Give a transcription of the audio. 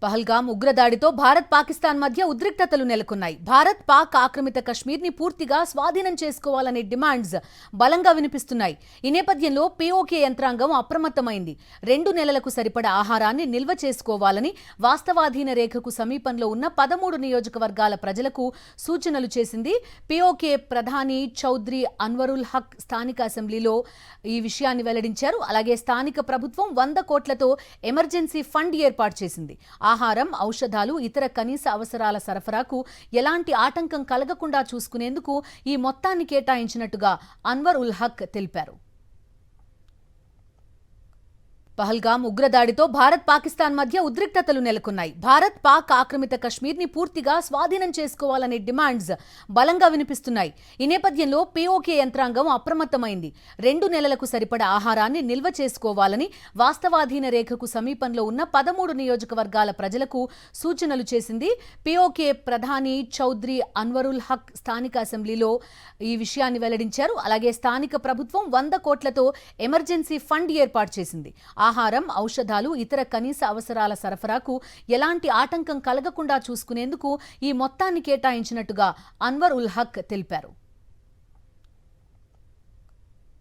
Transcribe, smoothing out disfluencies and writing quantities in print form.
పహల్గామ్ ఉగ్రదాడితో భారత్ పాకిస్తాన్ మధ్య ఉద్రిక్తతలు నెలకొన్నాయి. భారత్ పాక్ ఆక్రమిత కశ్మీర్ ని పూర్తిగా స్వాధీనం చేసుకోవాలనే డిమాండ్స్ బలంగా వినిపిస్తున్నాయి. ఈ నేపథ్యంలో పీఓకే యంత్రాంగం అప్రమత్తమైంది. 2 నెలలకు సరిపడా ఆహారాన్ని నిల్వ చేసుకోవాలని వాస్తవాధీన రేఖకు సమీపంలో ఉన్న 13 నియోజకవర్గాల ప్రజలకు సూచనలు చేసింది. పీఓకే ప్రధాని చౌదరి అన్వరుల్ హక్ స్థానిక అసెంబ్లీలో ఈ విషయాన్ని వెల్లడించారు. అలాగే స్థానిక ప్రభుత్వం 100 కోట్లతో ఎమర్జెన్సీ ఫండ్ ఏర్పాటు చేసింది. ఆహారం, ఔషధాలు, ఇతర కనీస అవసరాల సరఫరాకు ఎలాంటి ఆటంకం కలగకుండా చూసుకునేందుకు ఈ మొత్తాన్ని కేటాయించినట్టుగా అన్వర్ ఉల్ హక్ తెలిపారు. పహల్గామ్ ఉగ్రదాడితో భారత్ పాకిస్తాన్ మధ్య ఉద్రిక్తతలు నెలకొన్నాయి. భారత్ పాక్ ఆక్రమిత కశ్మీర్ ని పూర్తిగా స్వాధీనం చేసుకోవాలనే డిమాండ్స్ బలంగా వినిపిస్తున్నాయి. ఈ నేపథ్యంలో పీఓకే యంత్రాంగం అప్రమత్తమైంది. 2 నెలలకు సరిపడా ఆహారాన్ని నిల్వ చేసుకోవాలని వాస్తవాధీన రేఖకు సమీపంలో ఉన్న 13 నియోజకవర్గాల ప్రజలకు సూచనలు చేసింది. పీఓకే ప్రధాని చౌదరి అన్వరుల్ హక్ స్థానిక అసెంబ్లీలో ఈ విషయాన్ని వెల్లడించారు. అలాగే స్థానిక ప్రభుత్వం 100 కోట్లతో ఎమర్జెన్సీ ఫండ్ ఏర్పాటు చేసింది. ఆహారం, ఔషధాలు, ఇతర కనీస అవసరాల సరఫరాకు ఎలాంటి ఆటంకం కలగకుండా చూసుకునేందుకు ఈ మొత్తాన్ని కేటాయించినట్టుగా అన్వర్ ఉల్ హక్ తెలిపారు.